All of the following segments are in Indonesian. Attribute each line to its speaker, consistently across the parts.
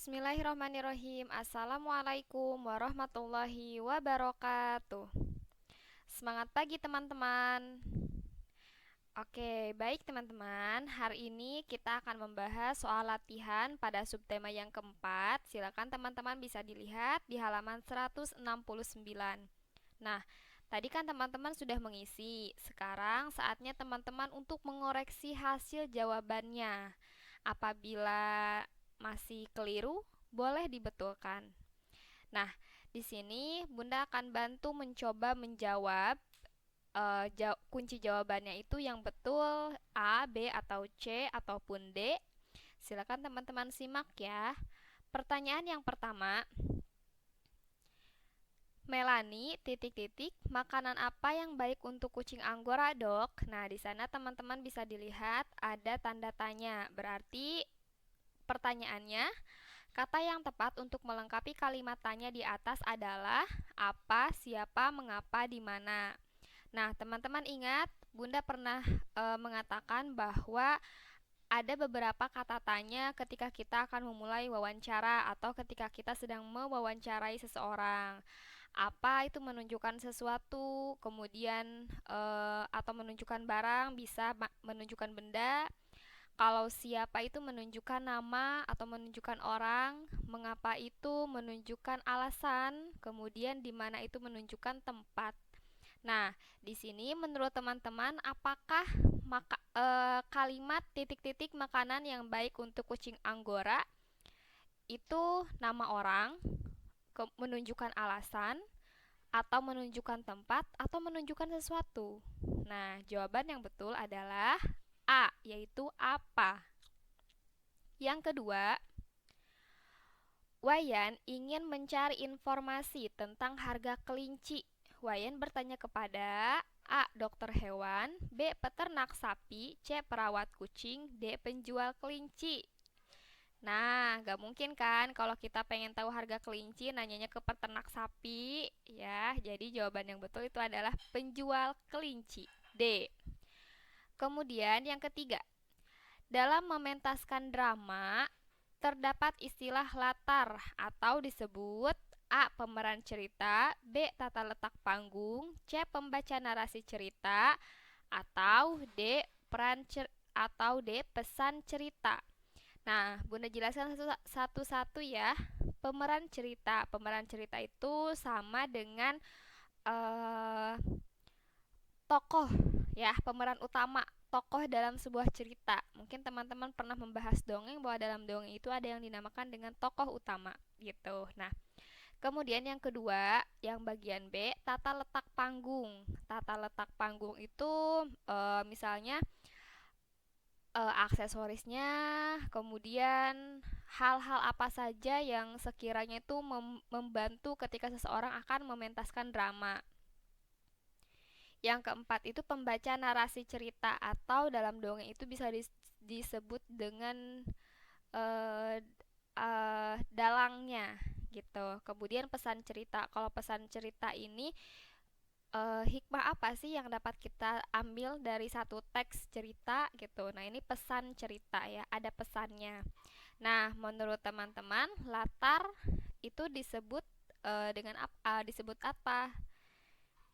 Speaker 1: Bismillahirrahmanirrahim. Assalamualaikum warahmatullahi wabarakatuh. Semangat pagi teman-teman. Oke, baik teman-teman. Hari ini kita akan membahas soal latihan pada subtema yang keempat. Silakan teman-teman bisa dilihat di halaman 169. Nah, tadi kan teman-teman sudah mengisi. Sekarang saatnya teman-teman untuk mengoreksi hasil jawabannya. Apabila masih keliru, boleh dibetulkan. Nah, di sini Bunda akan bantu mencoba menjawab kunci jawabannya itu yang betul A, B, atau C, ataupun D. Silakan teman-teman simak ya. Pertanyaan yang pertama, Melani, titik-titik, makanan apa yang baik untuk kucing Anggora, Dok? Nah, di sana teman-teman bisa dilihat ada tanda tanya. Berarti pertanyaannya, kata yang tepat untuk melengkapi kalimat tanya di atas adalah apa, siapa, mengapa, di mana. Nah, teman-teman ingat, Bunda pernah mengatakan bahwa ada beberapa kata tanya ketika kita akan memulai wawancara atau ketika kita sedang mewawancarai seseorang. Apa itu menunjukkan sesuatu, kemudian atau menunjukkan barang, bisa menunjukkan benda. Kalau siapa itu menunjukkan nama atau menunjukkan orang, mengapa itu menunjukkan alasan, kemudian di mana itu menunjukkan tempat. Nah, di sini menurut teman-teman, apakah kalimat titik-titik makanan yang baik untuk kucing Anggora itu nama orang, menunjukkan alasan, atau menunjukkan tempat, atau menunjukkan sesuatu? Nah, jawaban yang betul adalah A, yaitu apa. Yang kedua, Wayan ingin mencari informasi tentang harga kelinci. Wayan bertanya kepada A. Dokter hewan, B. Peternak sapi, C. Perawat kucing, D. Penjual kelinci. Nah, gak mungkin kan kalau kita pengen tahu harga kelinci nanyanya ke peternak sapi ya. Jadi jawaban yang betul itu adalah penjual kelinci, D. Kemudian yang ketiga, dalam mementaskan drama terdapat istilah latar atau disebut A. Pemeran cerita, B. Tata letak panggung, C. Pembaca narasi cerita, atau D. Pesan cerita. Nah, Bunda jelaskan satu-satu ya. Pemeran cerita. Pemeran cerita itu sama dengan eh, tokoh ya, pemeran utama, tokoh dalam sebuah cerita. Mungkin teman-teman pernah membahas dongeng bahwa dalam dongeng itu ada yang dinamakan dengan tokoh utama gitu. Nah, kemudian yang kedua, yang bagian B, tata letak panggung. Tata letak panggung itu misalnya aksesorisnya, kemudian hal-hal apa saja yang sekiranya itu membantu ketika seseorang akan mementaskan drama. Yang keempat itu pembaca narasi cerita, atau dalam dongeng itu bisa disebut dengan uh, dalangnya gitu. Kemudian pesan cerita. Kalau pesan cerita ini hikmah apa sih yang dapat kita ambil dari satu teks cerita gitu. Nah, ini pesan cerita ya, ada pesannya. Nah, menurut teman-teman, latar itu disebut dengan disebut apa?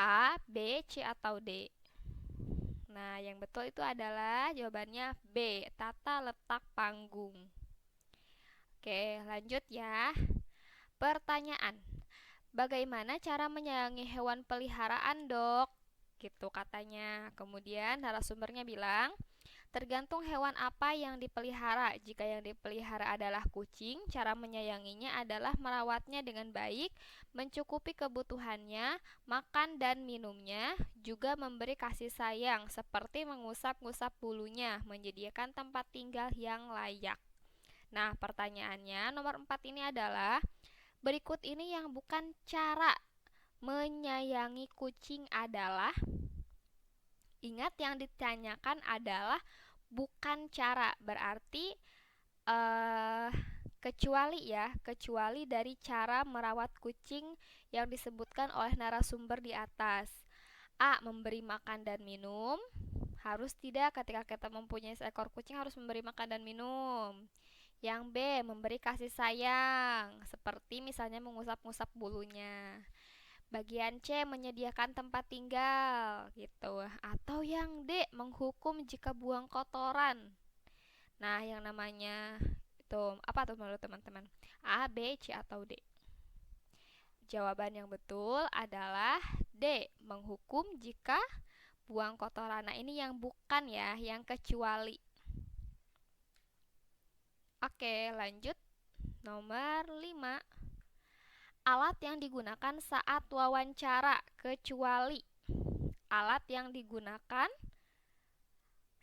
Speaker 1: A, B, C, atau D? Nah, yang betul itu adalah jawabannya B, tata letak panggung. Oke, lanjut ya. Pertanyaan, bagaimana cara menyayangi hewan peliharaan, Dok? Gitu katanya. Kemudian narasumbernya bilang, tergantung hewan apa yang dipelihara. Jika yang dipelihara adalah kucing, cara menyayanginya adalah merawatnya dengan baik, mencukupi kebutuhannya, makan dan minumnya, juga memberi kasih sayang seperti mengusap-ngusap bulunya, menyediakan tempat tinggal yang layak. Nah, pertanyaannya nomor 4 ini adalah, berikut ini yang bukan cara menyayangi kucing adalah, ingat yang ditanyakan adalah bukan cara, berarti kecuali dari cara merawat kucing yang disebutkan oleh narasumber di atas. A. Memberi makan dan minum. Harus tidak ketika kita mempunyai seekor kucing harus memberi makan dan minum. Yang B, memberi kasih sayang, seperti misalnya mengusap-ngusap bulunya. Bagian C, menyediakan tempat tinggal, gitu. Atau yang D, menghukum jika buang kotoran. Nah, yang namanya itu apa tuh menurut teman-teman? A, B, C, atau D? Jawaban yang betul adalah D, menghukum jika buang kotoran. Nah, ini yang bukan ya, yang kecuali. Oke, lanjut. Nomor 5. Alat yang digunakan saat wawancara, kecuali. Alat yang digunakan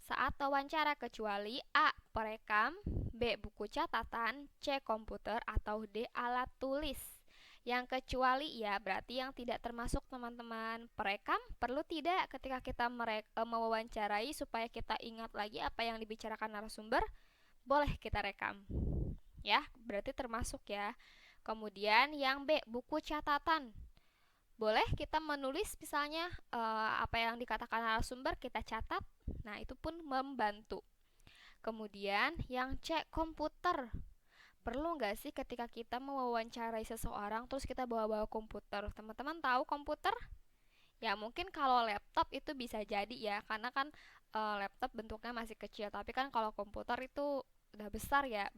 Speaker 1: saat wawancara kecuali A. Perekam, B. Buku catatan, C. Komputer, atau D. Alat tulis. Yang kecuali ya berarti yang tidak termasuk teman-teman. Perekam perlu tidak ketika kita mewawancarai supaya kita ingat lagi apa yang dibicarakan narasumber? Boleh kita rekam. Ya, berarti termasuk ya. Kemudian yang B, buku catatan. Boleh kita menulis misalnya apa yang dikatakan narasumber kita catat. Nah, itu pun membantu. Kemudian yang C, komputer. Perlu nggak sih ketika kita mewawancarai seseorang terus kita bawa-bawa komputer? Teman-teman tahu komputer? Ya mungkin kalau laptop itu bisa jadi ya, karena kan laptop bentuknya masih kecil. Tapi kan kalau komputer itu udah besar ya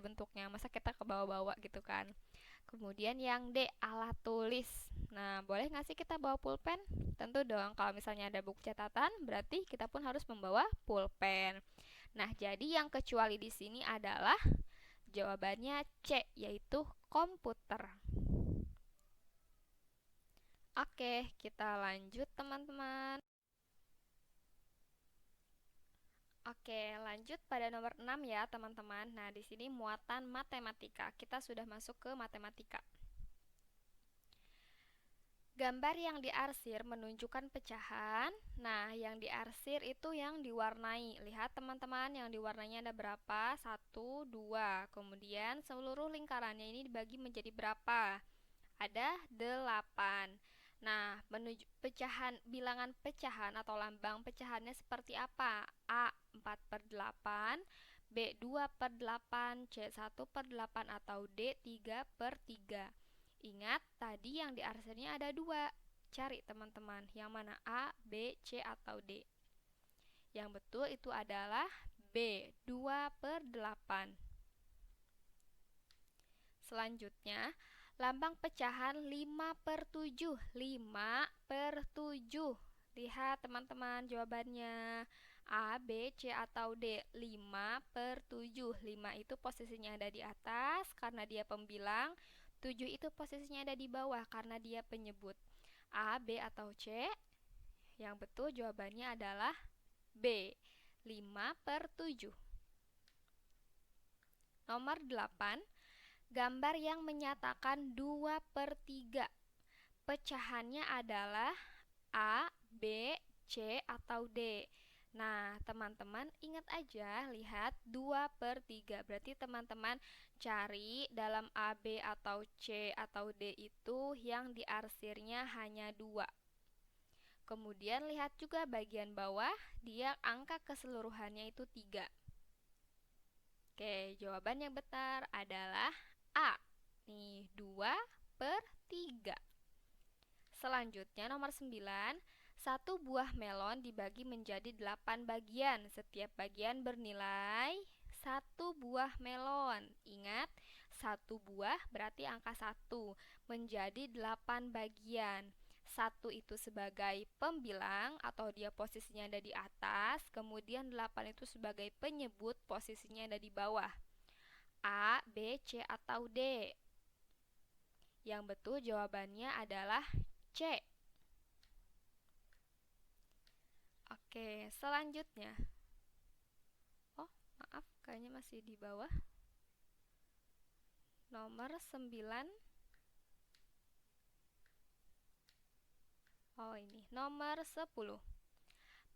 Speaker 1: bentuknya. Masa kita ke bawa-bawa gitu kan? Kemudian yang D, alat tulis. Nah, boleh nggak sih kita bawa pulpen? Tentu dong, kalau misalnya ada buku catatan, berarti kita pun harus membawa pulpen. Nah, jadi yang kecuali di sini adalah jawabannya C, yaitu komputer. Oke, kita lanjut teman-teman. Oke, lanjut pada nomor 6 ya teman-teman. Nah, di sini muatan matematika. Kita sudah masuk ke matematika. Gambar yang diarsir menunjukkan pecahan. Nah, yang diarsir itu yang diwarnai. Lihat teman-teman, yang diwarnainya ada berapa? 1, 2. Kemudian seluruh lingkarannya ini dibagi menjadi berapa? Ada 8. Nah, menuju pecahan, bilangan pecahan atau lambang pecahannya seperti apa? A, 4/8, B, 2/8, C, 1/8, atau D, 3/3. Ingat, tadi yang diarsirnya ada 2. Cari teman-teman, yang mana A, B, C, atau D. Yang betul itu adalah B, 2/8. Selanjutnya, lambang pecahan 5/7. 5/7. Lihat teman-teman jawabannya. A, B, C, atau D. 5/7. 5 itu posisinya ada di atas karena dia pembilang. 7 itu posisinya ada di bawah karena dia penyebut. A, B, atau C? Yang betul jawabannya adalah B, 5/7. Nomor 8. Gambar yang menyatakan 2/3. Pecahannya adalah A, B, C, atau D. Nah, teman-teman ingat aja, lihat 2/3. Berarti teman-teman cari dalam A, B, atau C, atau D itu yang diarsirnya hanya 2. Kemudian lihat juga bagian bawah, dia angka keseluruhannya itu 3. Oke, jawaban yang benar adalah A. Nih, 2/3. Selanjutnya nomor 9. Satu buah melon dibagi menjadi 8 bagian. Setiap bagian bernilai 1 buah melon. Ingat, 1 buah berarti angka 1 menjadi 8 bagian. 1 itu sebagai pembilang atau dia posisinya ada di atas, kemudian 8 itu sebagai penyebut posisinya ada di bawah. A, B, C, atau D? Yang betul jawabannya adalah C. Oke, selanjutnya. Oh, maaf, kayaknya masih di bawah. Nomor 9. Oh, ini. Nomor 10.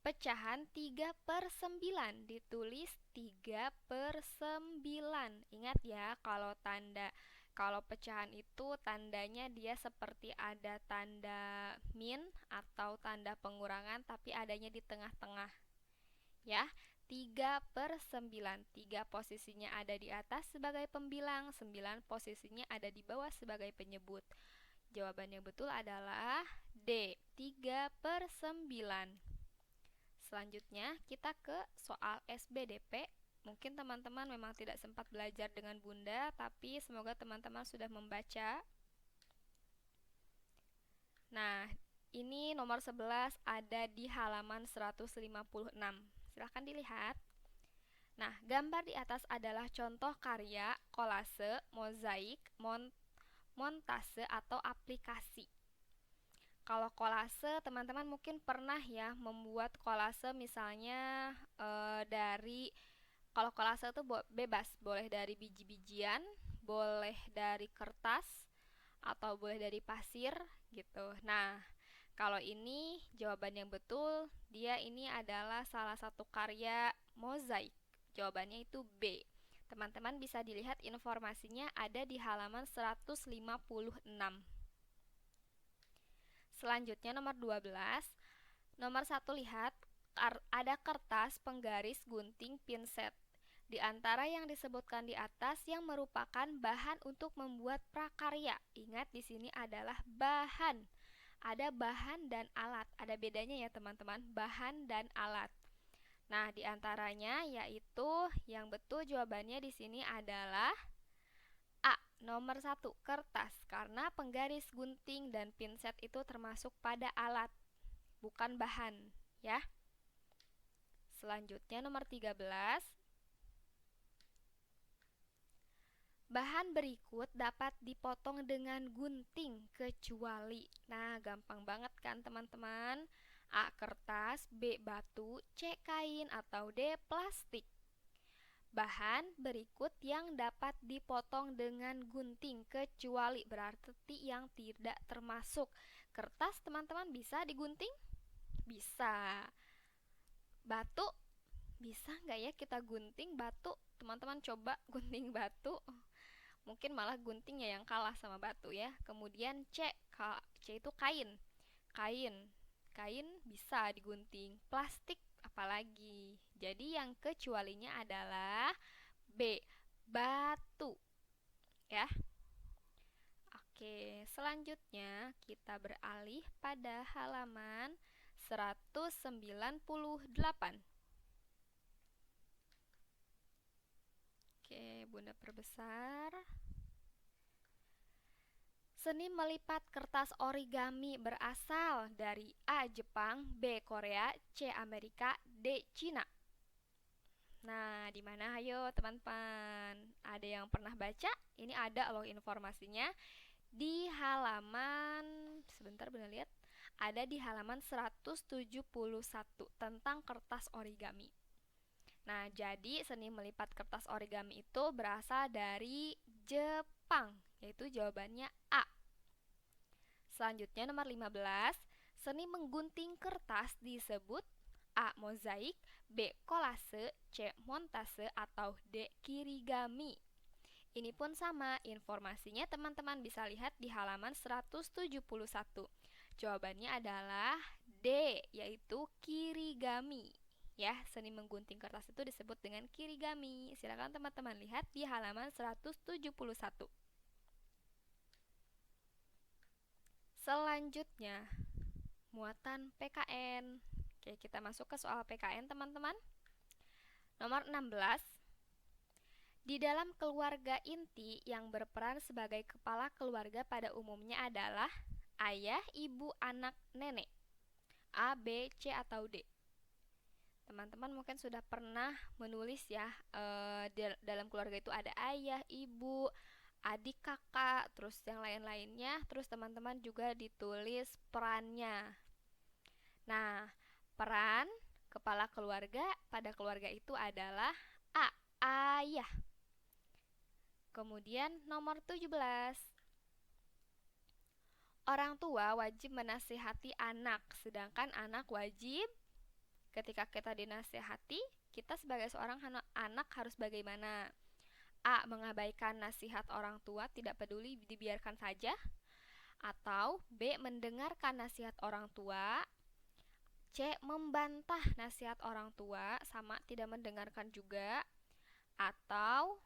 Speaker 1: Pecahan 3/9 ditulis 3/9. Ingat ya, kalau pecahan itu tandanya dia seperti ada tanda min atau tanda pengurangan tapi adanya di tengah-tengah. Ya, 3/9. 3 posisinya ada di atas sebagai pembilang, 9 posisinya ada di bawah sebagai penyebut. Jawaban yang betul adalah D, 3/9. Selanjutnya kita ke soal SBDP. Mungkin teman-teman memang tidak sempat belajar dengan Bunda, tapi semoga teman-teman sudah membaca. Nah, ini nomor 11 ada di halaman 156. Silahkan dilihat. Nah, gambar di atas adalah contoh karya, kolase, mozaik, montase, atau aplikasi. Kalau kolase, teman-teman mungkin pernah ya membuat kolase misalnya kalau kolase itu bebas, boleh dari biji-bijian, boleh dari kertas, atau boleh dari pasir gitu. Nah, kalau ini jawaban yang betul, dia ini adalah salah satu karya mozaik. Jawabannya itu B. Teman-teman bisa dilihat informasinya ada di halaman 156. Selanjutnya nomor 12. Nomor 1 lihat, ada kertas, penggaris, gunting, pinset. Di antara yang disebutkan di atas yang merupakan bahan untuk membuat prakarya. Ingat di sini adalah bahan. Ada bahan dan alat. Ada bedanya ya teman-teman, bahan dan alat. Nah, di antaranya yaitu yang betul jawabannya di sini adalah A, nomor 1, kertas. Karena penggaris, gunting, dan pinset itu termasuk pada alat, bukan bahan, ya. Selanjutnya nomor 13. Bahan berikut dapat dipotong dengan gunting kecuali. Nah, gampang banget kan teman-teman? A, kertas, B, batu, C, kain, atau D, plastik. Bahan berikut yang dapat dipotong dengan gunting kecuali berarti yang tidak termasuk. Kertas teman-teman bisa digunting? Bisa. Batu, bisa nggak ya kita gunting batu? Teman-teman coba gunting batu. Mungkin malah guntingnya yang kalah sama batu ya. Kemudian C itu kain. Kain bisa digunting. Plastik apalagi. Jadi yang kecualinya adalah B, batu. Ya. Oke, selanjutnya kita beralih pada halaman 198. Oke, Bunda perbesar. Seni melipat kertas origami berasal dari A, Jepang, B, Korea, C, Amerika, D, Cina. Nah, di mana ayo teman-teman? Ada yang pernah baca? Ini ada loh informasinya di halaman, sebentar Bunda lihat. Ada di halaman 171 tentang kertas origami. Nah, jadi seni melipat kertas origami itu berasal dari Jepang, yaitu jawabannya A. Selanjutnya nomor 15, seni menggunting kertas disebut A, mozaik, B, kolase, C, montase, atau D, kirigami. Ini pun sama, informasinya teman-teman bisa lihat di halaman 171. Jawabannya adalah D, yaitu kirigami. Ya, seni menggunting kertas itu disebut dengan kirigami. Silakan teman-teman lihat di halaman 171. Selanjutnya, muatan PKN. Oke, kita masuk ke soal PKN teman-teman. Nomor 16. Di dalam keluarga inti yang berperan sebagai kepala keluarga pada umumnya adalah ayah, ibu, anak, nenek. A, B, C, atau D? Teman-teman mungkin sudah pernah menulis ya, dalam keluarga itu ada ayah, ibu, adik, kakak, terus yang lain-lainnya. Terus teman-teman juga ditulis perannya. Nah, peran kepala keluarga pada keluarga itu adalah A, ayah. Kemudian nomor 17. Orang tua wajib menasihati anak, sedangkan anak wajib ketika kita dinasihati, kita sebagai seorang anak harus bagaimana? A, mengabaikan nasihat orang tua, tidak peduli, dibiarkan saja. Atau B, mendengarkan nasihat orang tua. C. Membantah nasihat orang tua, sama tidak mendengarkan juga, atau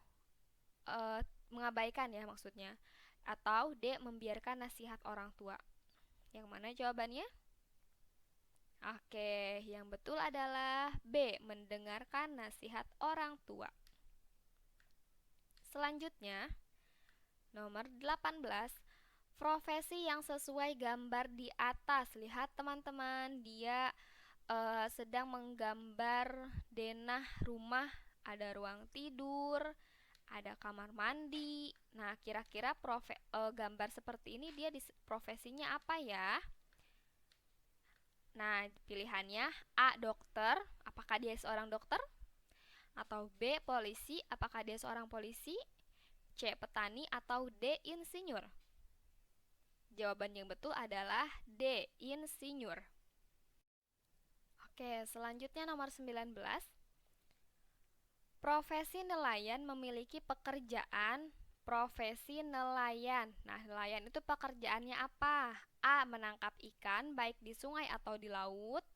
Speaker 1: mengabaikan ya maksudnya. Atau D. Membiarkan nasihat orang tua. Yang mana jawabannya? Oke, yang betul adalah B. Mendengarkan nasihat orang tua. Selanjutnya, nomor 18. Profesi yang sesuai gambar di atas. Lihat teman-teman, dia sedang menggambar denah rumah, ada ruang tidur, ada kamar mandi. Nah, kira-kira gambar seperti ini dia profesinya apa ya? Nah, pilihannya A. Dokter, apakah dia seorang dokter? Atau B. Polisi, apakah dia seorang polisi? C. Petani, atau D. Insinyur? Jawaban yang betul adalah D. Insinyur. Oke, selanjutnya nomor 19. Profesi nelayan memiliki pekerjaan. Profesi nelayan. Nah, nelayan itu pekerjaannya apa? A. Menangkap ikan, baik di sungai atau di laut.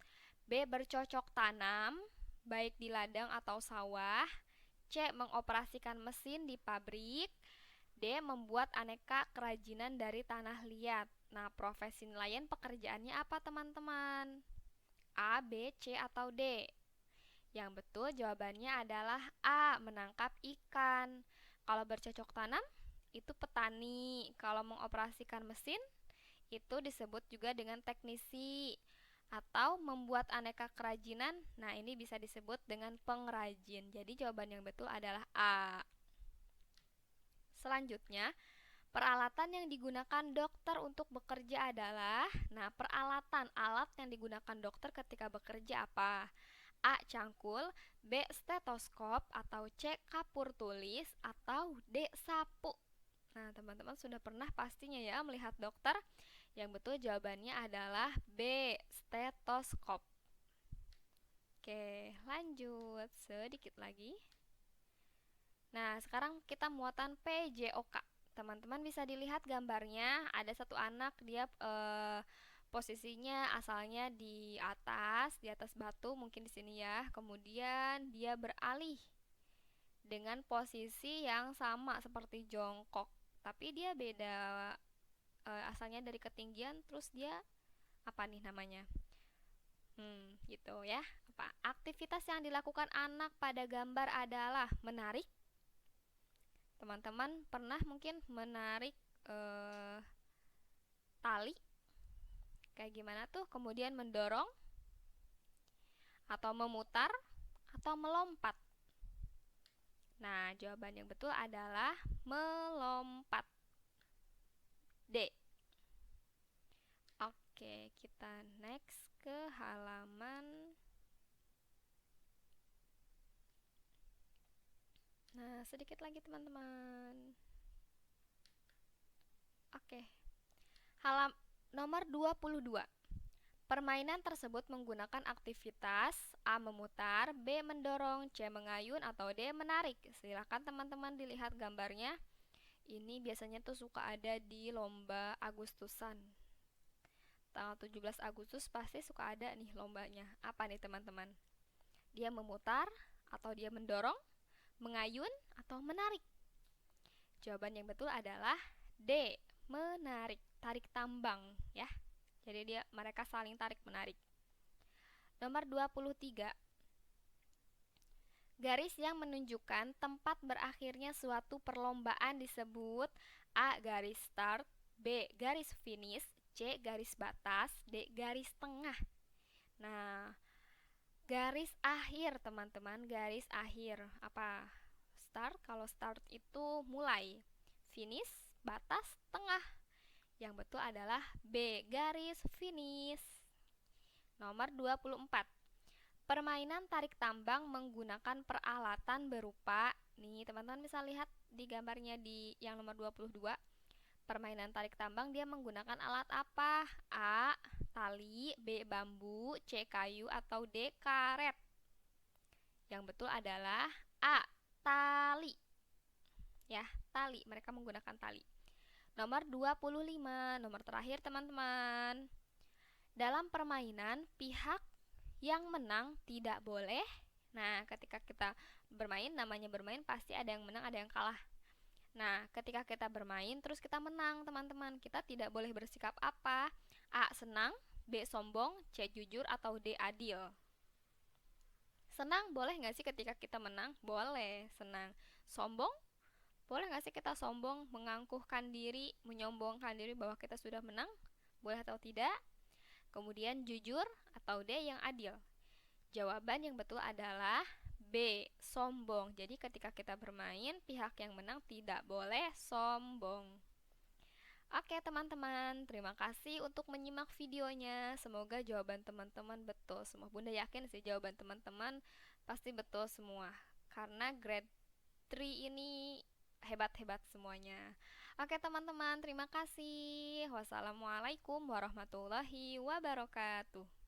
Speaker 1: B. Bercocok tanam, baik di ladang atau sawah. C. Mengoperasikan mesin di pabrik. D. Membuat aneka kerajinan dari tanah liat. Nah, profesi nelayan pekerjaannya apa teman-teman? A, B, C, atau D? Yang betul jawabannya adalah A. Menangkap ikan. Kalau bercocok tanam, itu petani. Kalau mengoperasikan mesin, itu disebut juga dengan teknisi. Atau membuat aneka kerajinan, nah ini bisa disebut dengan pengrajin. Jadi jawaban yang betul adalah A. Selanjutnya, peralatan yang digunakan dokter untuk bekerja adalah, nah peralatan alat yang digunakan dokter ketika bekerja apa? A. Cangkul, B. Stetoskop, atau C. Kapur tulis, atau D. Sapu. Nah, teman-teman sudah pernah pastinya ya melihat dokter. Yang betul jawabannya adalah B. Stetoskop. Oke, lanjut sedikit lagi. Nah, sekarang kita muatan PJOK. Teman-teman bisa dilihat gambarnya, ada satu anak, dia posisinya asalnya di atas batu, mungkin di sini ya. Kemudian dia beralih dengan posisi yang sama seperti jongkok, tapi dia beda, asalnya dari ketinggian, terus dia apa nih namanya? Gitu ya. Apa? Aktivitas yang dilakukan anak pada gambar adalah menarik. Teman-teman pernah mungkin menarik tali, kayak gimana tuh? Kemudian mendorong, atau memutar, atau melompat. Nah, jawaban yang betul adalah melompat. D. Oke, kita next ke halaman. Nah, sedikit lagi teman-teman. Oke. Nomor 22. Permainan tersebut menggunakan aktivitas A. Memutar, B. Mendorong, C. Mengayun, atau D. Menarik. Silakan teman-teman dilihat gambarnya. Ini biasanya tuh suka ada di lomba Agustusan. Tanggal 17 Agustus pasti suka ada nih lombanya. Apa nih teman-teman? Dia memutar, atau dia mendorong, mengayun, atau menarik? Jawaban yang betul adalah D. Menarik, tarik tambang ya. Jadi mereka saling tarik menarik. Nomor 23. Garis yang menunjukkan tempat berakhirnya suatu perlombaan disebut A. Garis start, B. Garis finish, C. Garis batas, D. Garis tengah. Nah, garis akhir teman-teman, garis akhir apa? Start, kalau start itu mulai, finish, batas, tengah. Yang betul adalah B. Garis finish. Nomor 24. Permainan tarik tambang menggunakan peralatan berupa, nih teman-teman bisa lihat di gambarnya di yang nomor 22. Permainan tarik tambang dia menggunakan alat apa? A. Tali, B. Bambu, C. Kayu, atau D. Karet? Yang betul adalah A. Tali. Ya, tali. Mereka menggunakan tali. Nomor 25, nomor terakhir teman-teman. Dalam permainan, pihak Yang menang tidak boleh. Nah, ketika kita bermain, namanya bermain pasti ada yang menang, ada yang kalah. Nah, ketika kita bermain terus kita menang, teman-teman, kita tidak boleh bersikap apa? A. Senang, B. Sombong, C. Jujur, atau D. Adil. Senang boleh nggak sih ketika kita menang? Boleh, senang. Sombong? Boleh nggak sih kita sombong, mengangkuhkan diri, menyombongkan diri bahwa kita sudah menang? Boleh atau tidak? Kemudian jujur atau D yang adil? Jawaban yang betul adalah B, sombong. Jadi ketika kita bermain, pihak yang menang tidak boleh sombong. Oke teman-teman, terima kasih untuk menyimak videonya. Semoga jawaban teman-teman betul semua. Bunda yakin sih jawaban teman-teman pasti betul semua. Karena grade 3 ini hebat-hebat semuanya. Oke teman-teman, terima kasih. Wassalamualaikum warahmatullahi wabarakatuh.